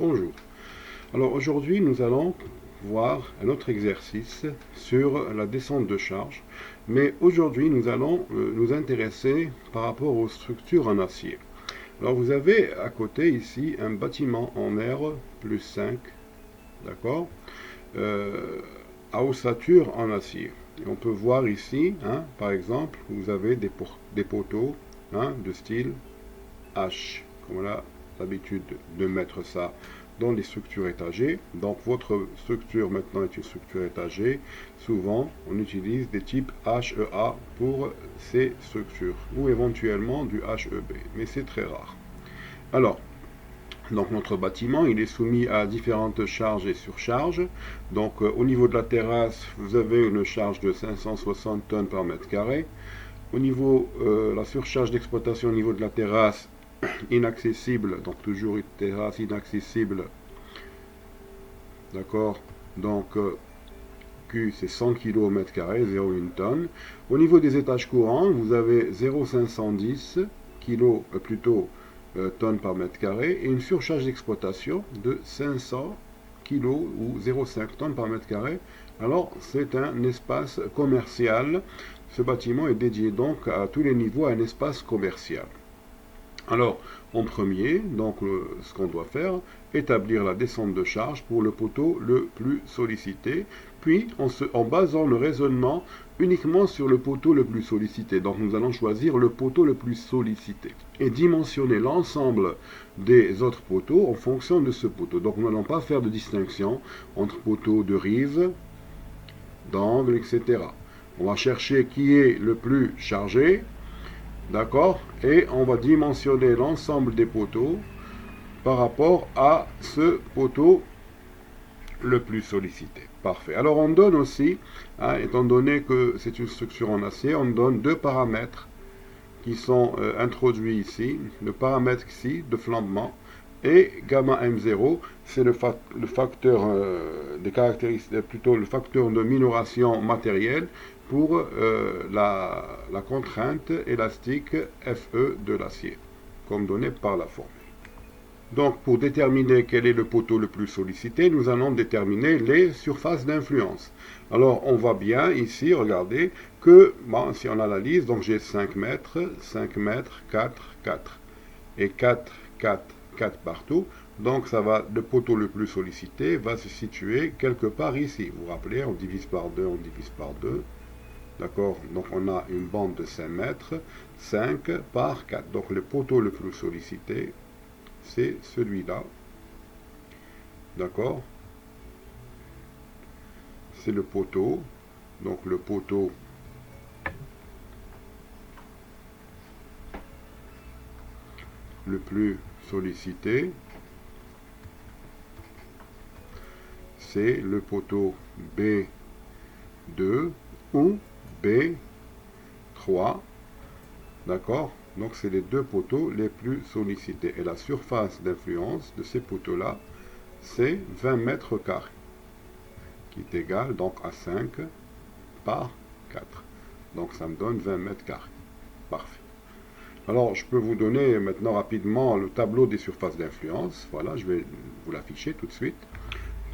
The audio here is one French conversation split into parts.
Bonjour. Alors aujourd'hui nous allons voir un autre exercice sur la descente de charge, mais aujourd'hui nous allons nous intéresser par rapport aux structures en acier. Alors vous avez à côté ici un bâtiment en R plus 5, d'accord, à ossature en acier. Et on peut voir ici, par exemple, vous avez des poteaux de style H, comme on a l'habitude de mettre ça dans les structures étagées. Donc votre structure maintenant est une structure étagée. Souvent on utilise des types HEA pour ces structures, ou éventuellement du HEB, mais c'est très rare. Alors, donc notre bâtiment il est soumis à différentes charges et surcharges. Donc au niveau de la terrasse, vous avez une charge de 560 tonnes par mètre carré. Au niveau la surcharge d'exploitation au niveau de la terrasse inaccessible, donc toujours une terrasse inaccessible, d'accord, donc Q c'est 100 kg au mètre carré, 0,1 tonne. Au niveau des étages courants, vous avez 0,510 kg, plutôt tonnes par mètre carré, et une surcharge d'exploitation de 500 kg ou 0,5 tonnes par mètre carré. Alors c'est un espace commercial. Ce bâtiment est dédié donc à tous les niveaux à un espace commercial. Alors, en premier, donc ce qu'on doit faire, établir la descente de charge pour le poteau le plus sollicité, puis en basant le raisonnement uniquement sur le poteau le plus sollicité. Donc nous allons choisir le poteau le plus sollicité et dimensionner l'ensemble des autres poteaux en fonction de ce poteau. Donc nous n'allons pas faire de distinction entre poteaux de rive, d'angle, etc. On va chercher qui est le plus chargé. D'accord? Et on va dimensionner l'ensemble des poteaux par rapport à ce poteau le plus sollicité. Parfait. Alors on donne aussi, étant donné que c'est une structure en acier, on donne deux paramètres qui sont introduits ici. Le paramètre ici de flambement et gamma M0, c'est le facteur des caractéristiques, plutôt le facteur de minoration matérielle pour la contrainte élastique FE de l'acier, comme donné par la formule. Donc, pour déterminer quel est le poteau le plus sollicité, nous allons déterminer les surfaces d'influence. Alors, on voit bien ici, regardez, que, bon, si on analyse, donc j'ai 5 mètres, 4, 4, et 4, 4, 4 partout. Donc, ça va, le poteau le plus sollicité va se situer quelque part ici. Vous vous rappelez, on divise par 2, on divise par 2. D'accord? Donc, on a une bande de 5 mètres, 5 par 4. Donc, le poteau le plus sollicité, c'est celui-là. D'accord? C'est le poteau. Donc, le poteau le plus sollicité, c'est le poteau B2 ou B3, d'accord? Donc c'est les deux poteaux les plus sollicités. Et la surface d'influence de ces poteaux-là, c'est 20 mètres carrés, qui est égal donc à 5 par 4. Donc ça me donne 20 mètres carrés. Parfait. Alors, je peux vous donner maintenant rapidement le tableau des surfaces d'influence. Voilà, je vais vous l'afficher tout de suite.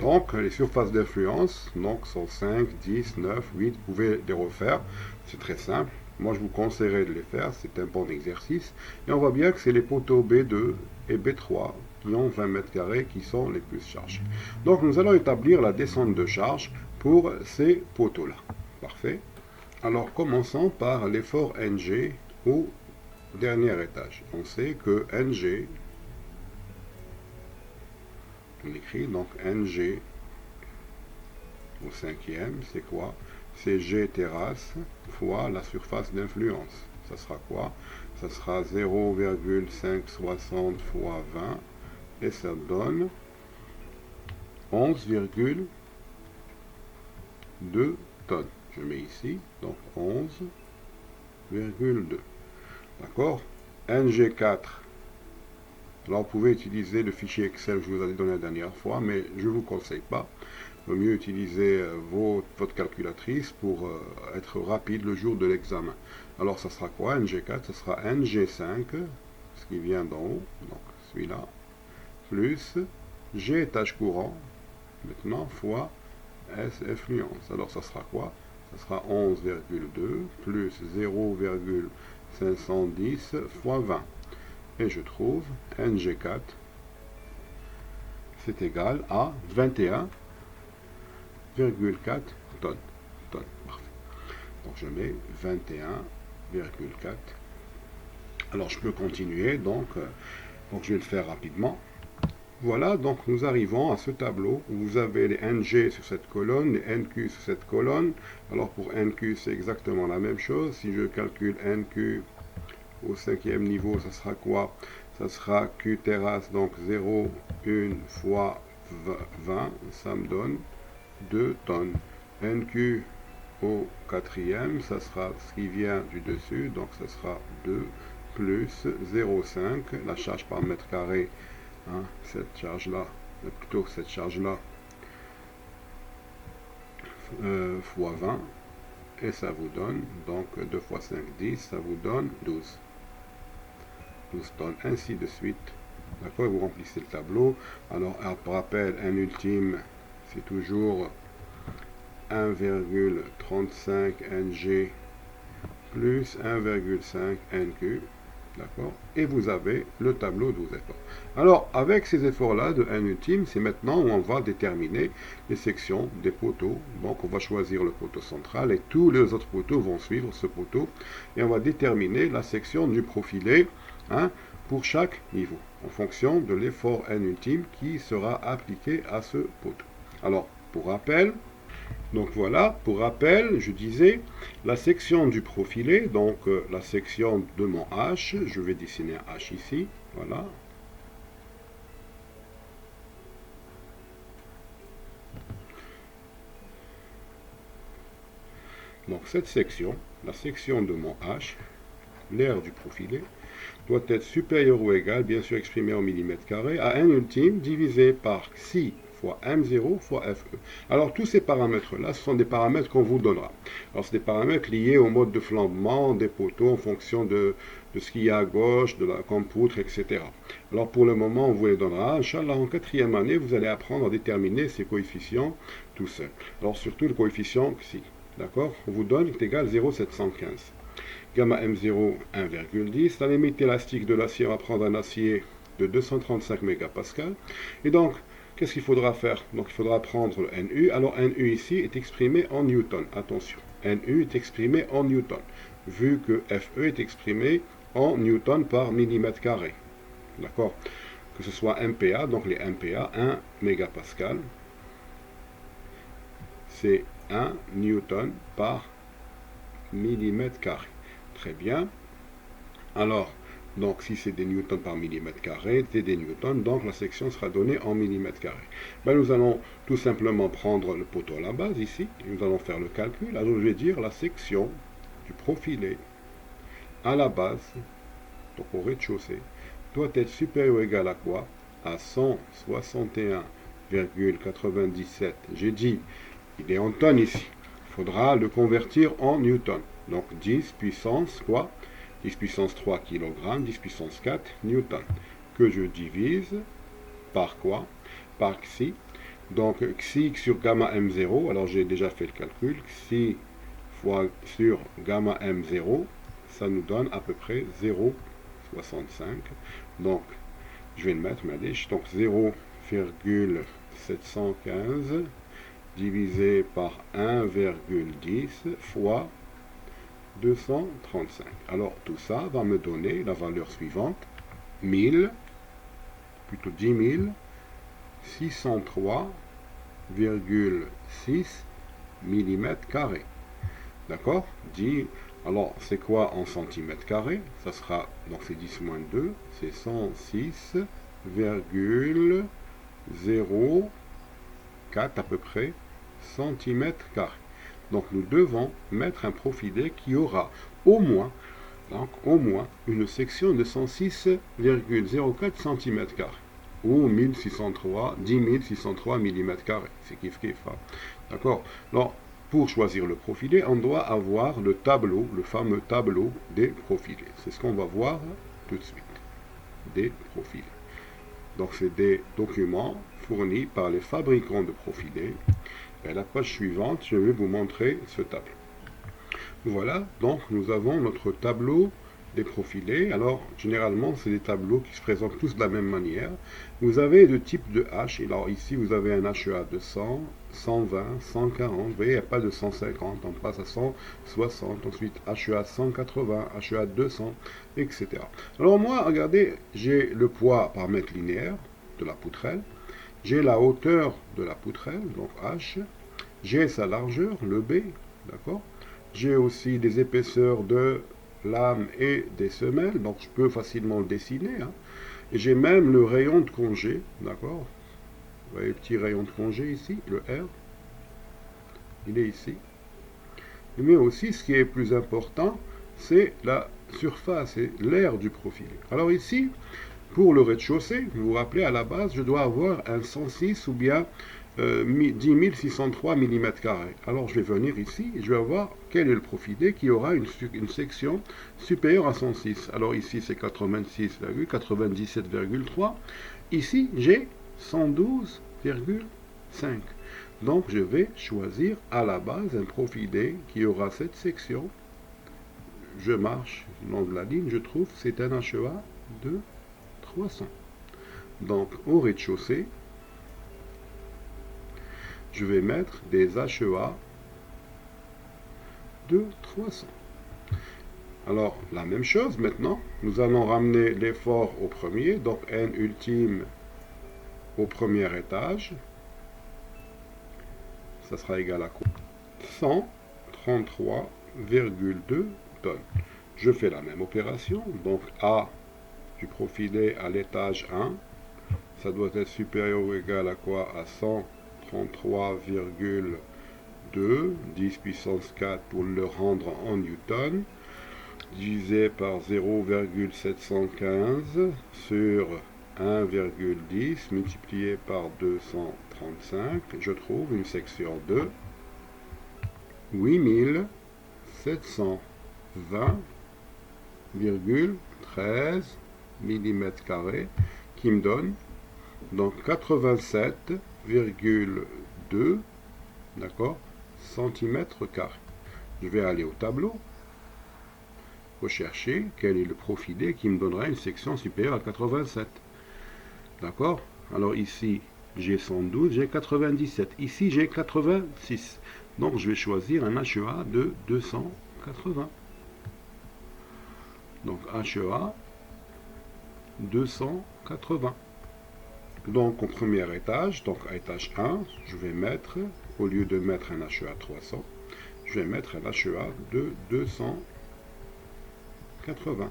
Donc, les surfaces d'influence sont 5, 10, 9, 8. Vous pouvez les refaire. C'est très simple. Moi, je vous conseillerais de les faire. C'est un bon exercice. Et on voit bien que c'est les poteaux B2 et B3 qui ont 20 mètres carrés qui sont les plus chargés. Donc, nous allons établir la descente de charge pour ces poteaux-là. Parfait. Alors, commençons par l'effort NG au dernier étage. On sait que NG, on écrit donc NG au cinquième, c'est quoi? C'est G terrasse fois la surface d'influence. Ça sera quoi? Ça sera 0,560 fois 20 et ça donne 11,2 tonnes. Je mets ici, donc 11,2. D'accord? NG4. Alors, vous pouvez utiliser le fichier Excel que je vous avais donné la dernière fois, mais je ne vous conseille pas. Il vaut mieux utiliser votre calculatrice pour être rapide le jour de l'examen. Alors, ça sera quoi? NG4, ça sera NG5, ce qui vient d'en haut, donc celui-là, plus G étage courant, maintenant, fois S effluence. Alors, ça sera quoi? Ça sera 11,2 plus 0,510 fois 20. Et je trouve NG4, c'est égal à 21,4 tonnes. Parfait. Donc, je mets 21,4. Alors, je peux continuer, donc je vais le faire rapidement. Voilà, donc nous arrivons à ce tableau où vous avez les NG sur cette colonne, les NQ sur cette colonne. Alors pour NQ, c'est exactement la même chose. Si je calcule NQ au 5e niveau, ça sera quoi? Ça sera Q terrasse, donc 0,1 fois 20, ça me donne 2 tonnes. NQ au 4e, ça sera ce qui vient du dessus, donc ça sera 2 plus 0,5, la charge par mètre carré. Hein, cette charge-là, plutôt cette charge-là, fois 20, et ça vous donne, donc 2 fois 5, 10, ça vous donne 12. 12 tonnes, ainsi de suite. D'accord, vous remplissez le tableau. Alors, pour rappel, un ultime, c'est toujours 1,35 Ng plus 1,5 NQ. D'accord. Et vous avez le tableau de vos efforts. Alors, avec ces efforts-là de N ultime, c'est maintenant où on va déterminer les sections des poteaux. Donc, on va choisir le poteau central et tous les autres poteaux vont suivre ce poteau. Et on va déterminer la section du profilé, hein, pour chaque niveau, en fonction de l'effort N ultime qui sera appliqué à ce poteau. Alors, pour rappel, donc voilà, pour rappel, je disais, la section du profilé, donc la section de mon H, je vais dessiner un H ici, voilà. Donc cette section, la section de mon H, l'aire du profilé, doit être supérieure ou égale, bien sûr exprimée en millimètres carrés, à N ultime divisé par Xi fois M0 fois FE. Alors tous ces paramètres-là, ce sont des paramètres qu'on vous donnera. Alors c'est des paramètres liés au mode de flambement des poteaux en fonction de ce qu'il y a à gauche, de la poutre, etc. Alors pour le moment, on vous les donnera. Inch'Allah, en 4e année, vous allez apprendre à déterminer ces coefficients tout seul. Alors surtout le coefficient Xi. D'accord? On vous donne est égal à 0,715. Gamma M0, 1,10. La limite élastique de l'acier, on va prendre un acier de 235 mégapascales. Et donc, qu'est-ce qu'il faudra faire? Donc, il faudra prendre le NU. Alors, NU ici est exprimé en newton. Attention, NU est exprimé en newton, vu que FE est exprimé en newton par millimètre carré. D'accord? Que ce soit MPa, donc les MPa, 1 mégapascal, c'est 1 newton par millimètre carré. Très bien. Alors, donc si c'est des newtons par millimètre carré, c'est des newtons, donc la section sera donnée en millimètres carrés. Ben, nous allons tout simplement prendre le poteau à la base ici, et nous allons faire le calcul. Alors je vais dire la section du profilé à la base, donc au rez-de-chaussée, doit être supérieure ou égale à quoi? À 161,97. J'ai dit, il est en tonnes ici. Il faudra le convertir en newton. Donc 10 puissance quoi? 10 puissance 3 kg, 10 puissance 4 newton, que je divise par quoi? Par Xi. Donc Xi sur gamma M0, alors j'ai déjà fait le calcul, Xi fois sur gamma M0, ça nous donne à peu près 0,65. Donc je vais le mettre, donc 0,715 divisé par 1,10 fois 235. Alors tout ça va me donner la valeur suivante, 1000, plutôt 10 603,6 mm². D'accord? Alors c'est quoi en centimètres carrés? Ça sera, donc c'est 10 moins 2, c'est 106,04 à peu près centimètres carrés. Donc nous devons mettre un profilé qui aura au moins une section de 106,04 cm² ou 10 603 mm². C'est kiff kiff. Hein. D'accord? Alors, pour choisir le profilé, on doit avoir le tableau, le fameux tableau des profilés. C'est ce qu'on va voir tout de suite. Des profilés. Donc c'est des documents fournis par les fabricants de profilés. Et à la page suivante, je vais vous montrer ce tableau. Voilà, donc nous avons notre tableau des profilés. Alors, généralement, c'est des tableaux qui se présentent tous de la même manière. Vous avez deux types de H. Alors ici, vous avez un HEA de 100, 120, 140. Vous voyez, il n'y a pas de 150. On passe à 160. Ensuite, HEA 180, HEA 200, etc. Alors moi, regardez, j'ai le poids par mètre linéaire de la poutrelle. J'ai la hauteur de la poutrelle, donc H. J'ai sa largeur, le B, d'accord. J'ai aussi des épaisseurs de lame et des semelles, donc je peux facilement le dessiner. Hein. Et j'ai même le rayon de congé, d'accord. Vous voyez le petit rayon de congé ici, le R. Il est ici. Mais aussi, ce qui est plus important, c'est la surface et l'air du profil. Alors ici, pour le rez-de-chaussée, vous vous rappelez, à la base, je dois avoir un 106 ou bien 10 603 mm². Alors je vais venir ici et je vais voir quel est le profilé qui aura une section supérieure à 106. Alors ici c'est 86,97,3. Ici j'ai 112,5. Donc je vais choisir à la base un profilé qui aura cette section. Je marche le long de la ligne, je trouve c'est un HEA de 300. Donc au rez-de-chaussée, je vais mettre des HEA de 300. Alors, la même chose maintenant, nous allons ramener l'effort au premier, donc N ultime au premier étage. Ça sera égal à quoi? 133,2 tonnes. Je fais la même opération, donc A du profilé à l'étage 1, ça doit être supérieur ou égal à quoi? À 133,2, 10 puissance 4 pour le rendre en newton, divisé par 0,715 sur 1,10 multiplié par 235, je trouve une section de 8720,13 mm² qui me donne donc 87,2 d'accord centimètres carrés. Je vais aller au tableau, rechercher quel est le profilé qui me donnera une section supérieure à 87. D'accord. Alors ici j'ai 112, j'ai 97, ici j'ai 86. Donc je vais choisir un HEA de 280. Donc HEA 280. Donc au premier étage, donc à étage 1, je vais mettre, au lieu de mettre un HEA 300, je vais mettre un HEA de 280. Vous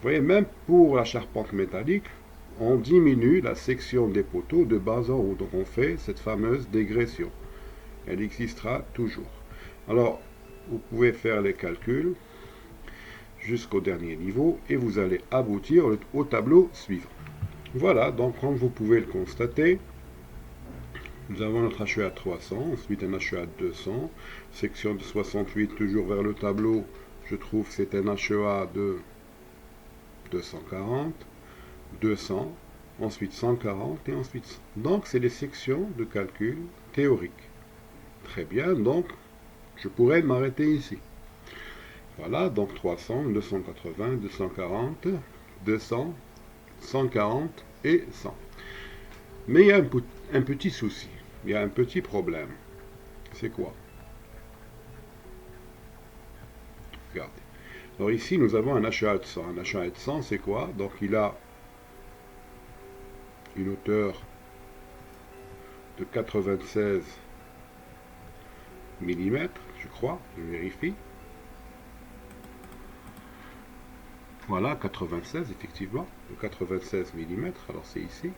voyez, même pour la charpente métallique, on diminue la section des poteaux de bas en haut. Donc on fait cette fameuse dégression. Elle existera toujours. Alors, vous pouvez faire les calculs jusqu'au dernier niveau et vous allez aboutir au tableau suivant. Voilà, donc comme vous pouvez le constater, nous avons notre HEA 300, ensuite un HEA 200, section de 68 toujours vers le tableau, je trouve que c'est un HEA de 240, 200, ensuite 140 et ensuite 100. Donc c'est des sections de calcul théoriques. Très bien, donc je pourrais m'arrêter ici. Voilà, donc 300, 280, 240, 200, 140 et 100. Mais il y a un petit souci, il y a un petit problème. C'est quoi? Regardez. Alors ici, nous avons un HEA de 100. Un HEA de 100, c'est quoi? Donc il a une hauteur de 96 mm, je crois, je vérifie. Voilà, 96 effectivement, 96 mm, alors c'est ici.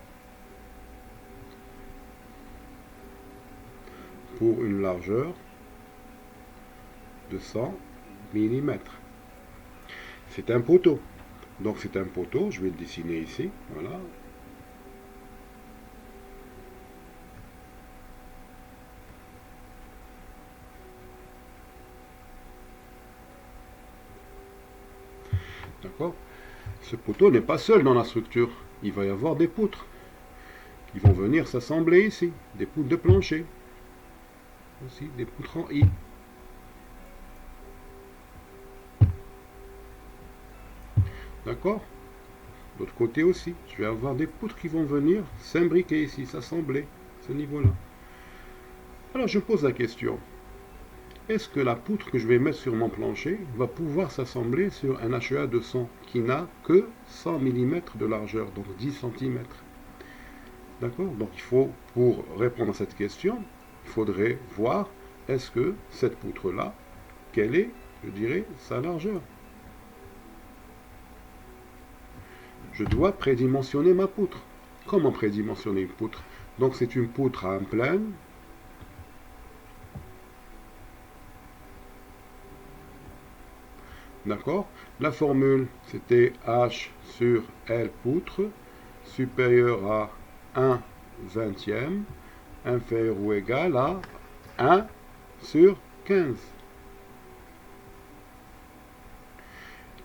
Pour une largeur de 100 mm. C'est un poteau. Donc c'est un poteau, je vais le dessiner ici, voilà. D'accord? Ce poteau n'est pas seul dans la structure. Il va y avoir des poutres Ils vont venir s'assembler ici, des poutres de plancher. Aussi, des poutres en I. D'accord? L'autre côté aussi, je vais avoir des poutres qui vont venir s'imbriquer ici, s'assembler, à ce niveau-là. Alors je pose la question, est-ce que la poutre que je vais mettre sur mon plancher va pouvoir s'assembler sur un HEA 200 qui n'a que 100 mm de largeur, donc 10 cm? D'accord? Donc il faut, pour répondre à cette question, il faudrait voir, est-ce que cette poutre-là, quelle est, je dirais, sa largeur? Je dois prédimensionner ma poutre. Comment prédimensionner une poutre? Donc c'est une poutre à un plane. D'accord? La formule, c'était H sur L poutre, supérieur à 1/20, inférieur ou égal à 1 sur 15.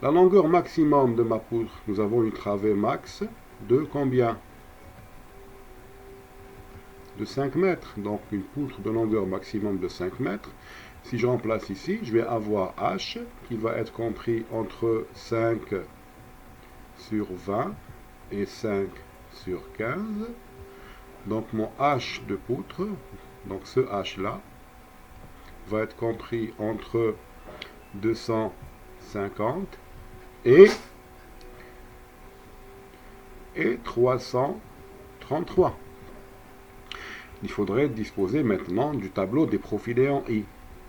La longueur maximum de ma poutre, nous avons une travée max de combien? De 5 mètres. Donc une poutre de longueur maximum de 5 mètres. Si je remplace ici, je vais avoir H qui va être compris entre 5 sur 20 et 5 sur 15. Donc mon H de poutre, donc ce H là, va être compris entre 250 et 333. Il faudrait disposer maintenant du tableau des profilés en I.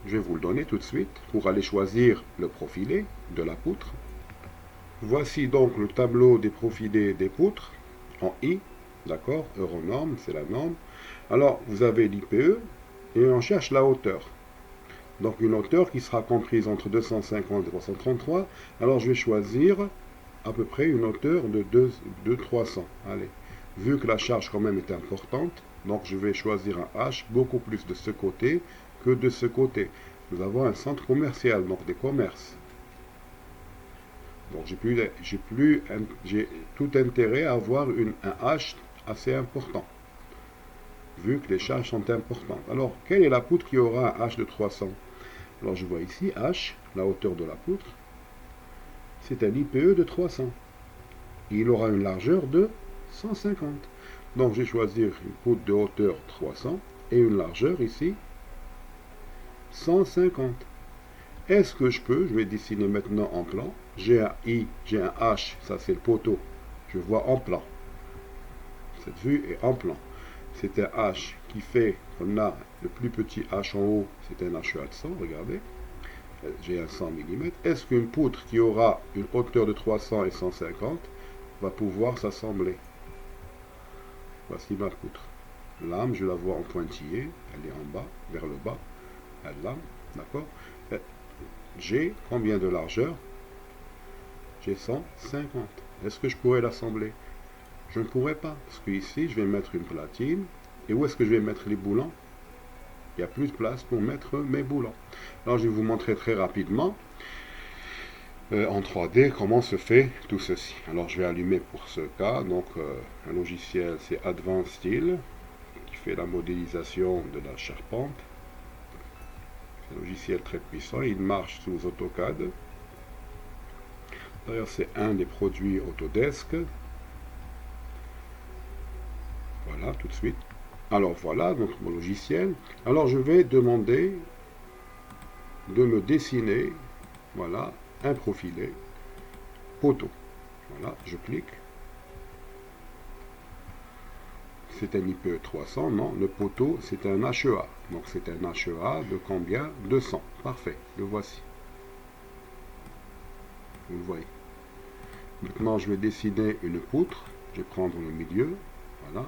Je vais vous le donner tout de suite pour aller choisir le profilé de la poutre. Voici donc le tableau des profilés des poutres en I. D'accord? Euronorme, c'est la norme. Alors, vous avez l'IPE et on cherche la hauteur. Donc, une hauteur qui sera comprise entre 250 et 333. Alors, je vais choisir à peu près une hauteur de 300. Allez, vu que la charge quand même est importante, donc je vais choisir un H beaucoup plus de ce côté que de ce côté. Nous avons un centre commercial, donc des commerces. Donc j'ai tout intérêt à avoir un H assez important, vu que les charges sont importantes. Alors, quelle est la poutre qui aura un H de 300? Alors, je vois ici H, la hauteur de la poutre, c'est un IPE de 300. Il aura une largeur de 150. Donc, je vais choisir une poutre de hauteur 300 et une largeur ici 150. Est-ce que je vais dessiner maintenant en plan. J'ai un I, j'ai un H, ça c'est le poteau. Je vois en plan. Cette vue est en plan. C'est un H qui fait, on a le plus petit H en haut, c'est un HEA de 100, regardez. J'ai un 100 mm. Est-ce qu'une poutre qui aura une hauteur de 300 et 150 va pouvoir s'assembler? Voici ma poutre. Lame, je la vois en pointillé, elle est en bas, vers le bas. La lame, d'accord? J'ai combien de largeur? J'ai 150. Est-ce que je pourrais l'assembler? Je ne pourrais pas, parce que ici, je vais mettre une platine. Et où est-ce que je vais mettre les boulons? Il n'y a plus de place pour mettre mes boulons. Alors, je vais vous montrer très rapidement, en 3D, comment se fait tout ceci. Alors, je vais allumer pour ce cas. Donc, un logiciel, c'est Advanced Steel, qui fait la modélisation de la charpente. C'est un logiciel très puissant. Il marche sous AutoCAD. D'ailleurs, c'est un des produits Autodesk. Voilà, tout de suite. Alors voilà, donc mon logiciel. Alors je vais demander de me dessiner, voilà, un profilé poteau. Voilà, je clique. C'est un IPE 300, non, le poteau c'est un HEA. Donc c'est un HEA de combien? 200. Parfait, le voici. Vous le voyez. Maintenant je vais dessiner une poutre. Je vais prendre le milieu. Voilà.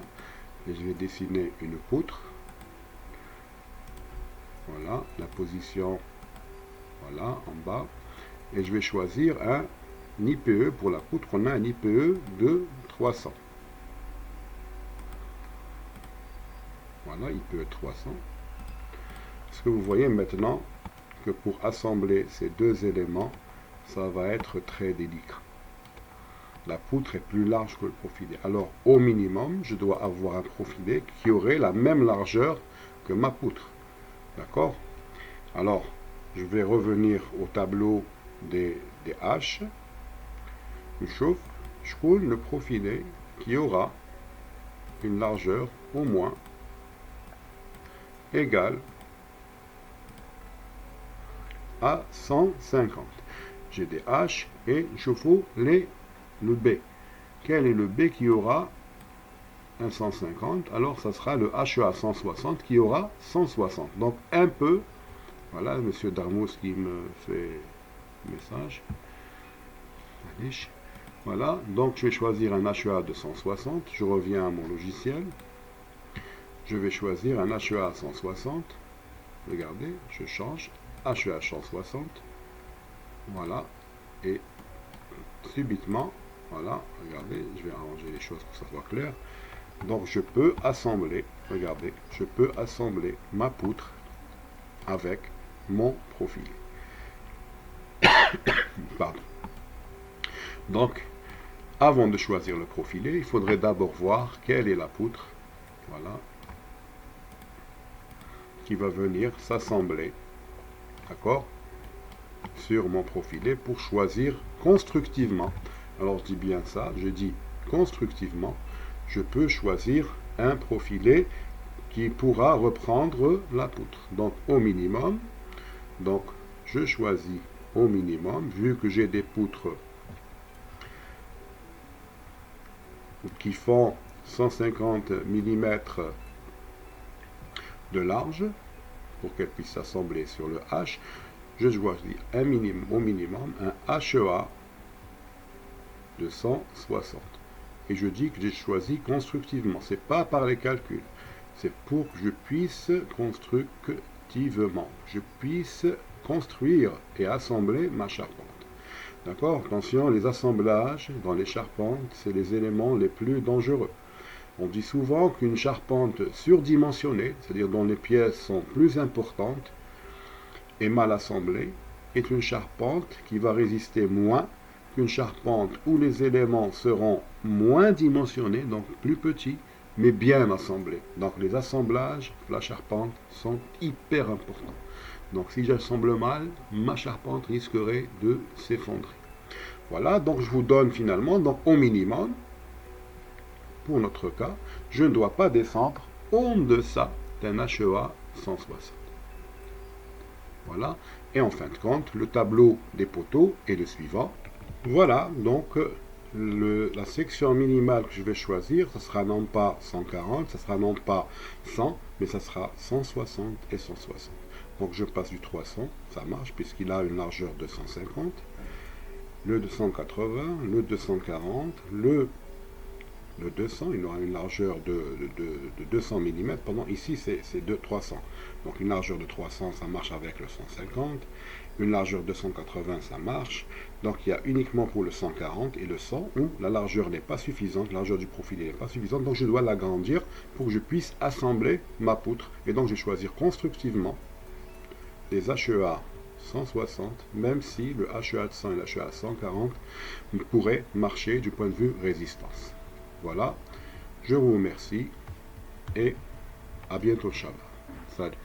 Et je vais dessiner une poutre. Voilà, la position, voilà, en bas. Et je vais choisir un IPE pour la poutre. On a un IPE de 300. Voilà, IPE 300. Est-ce que vous voyez maintenant que pour assembler ces deux éléments, ça va être très délicat. la poutre est plus large que le profilé. Alors, au minimum, je dois avoir un profilé qui aurait la même largeur que ma poutre. D'accord? Alors, je vais revenir au tableau des haches. Je coule le profilé qui aura une largeur au moins égale à 150. J'ai des H et je fous le B. Quel est le B qui aura un 150? Alors ça sera le HEA 160 qui aura 160. Donc un peu, voilà monsieur Darmous qui me fait message. Voilà, donc je vais choisir un HEA de 160. Je reviens à mon logiciel. Je vais choisir un HEA 160. Regardez, je change. HEA 160. Voilà. Et subitement, voilà, regardez, je vais arranger les choses pour que ça soit clair. Donc je peux assembler, regardez, je peux assembler ma poutre avec mon profil. Pardon. Donc, avant de choisir le profilé, il faudrait d'abord voir quelle est la poutre, voilà, qui va venir s'assembler, d'accord, sur mon profilé pour choisir constructivement. Alors je dis bien ça, je dis constructivement, je peux choisir un profilé qui pourra reprendre la poutre. Donc au minimum, donc je choisis au minimum, vu que j'ai des poutres qui font 150 mm de large, pour qu'elles puissent s'assembler sur le H, je choisis un minimum, au minimum un HEA de 160. Et je dis que j'ai choisi constructivement. Ce n'est pas par les calculs. C'est pour que je puisse constructivement, je puisse construire et assembler ma charpente. D'accord? Attention, les assemblages dans les charpentes, c'est les éléments les plus dangereux. On dit souvent qu'une charpente surdimensionnée, c'est-à-dire dont les pièces sont plus importantes et mal assemblée, est une charpente qui va résister moins qu'une charpente où les éléments seront moins dimensionnés, donc plus petits, mais bien assemblés. Donc les assemblages de la charpente sont hyper importants. Donc si j'assemble mal, ma charpente risquerait de s'effondrer. Voilà, donc je vous donne finalement, donc au minimum, pour notre cas, je ne dois pas descendre en deçà d'un HEA 160. Voilà, et en fin de compte, le tableau des poteaux est le suivant. Voilà, donc la section minimale que je vais choisir, ce sera non pas 140, ce sera non pas 100, mais ça sera 160 et 160. Donc je passe du 300, ça marche puisqu'il a une largeur de 150, le 280, le 240, le 200, il aura une largeur de 200 mm, pendant ici c'est de 300. Donc une largeur de 300, ça marche avec le 150, une largeur de 280, ça marche. Donc il y a uniquement pour le 140 et le 100 où la largeur n'est pas suffisante, la largeur du profil n'est pas suffisante, donc je dois l'agrandir pour que je puisse assembler ma poutre. Et donc je vais choisir constructivement des HEA 160, même si le HEA de 100 et le HEA 140 pourraient marcher du point de vue résistance. Voilà, je vous remercie et à bientôt, Inch'Allah. Salut.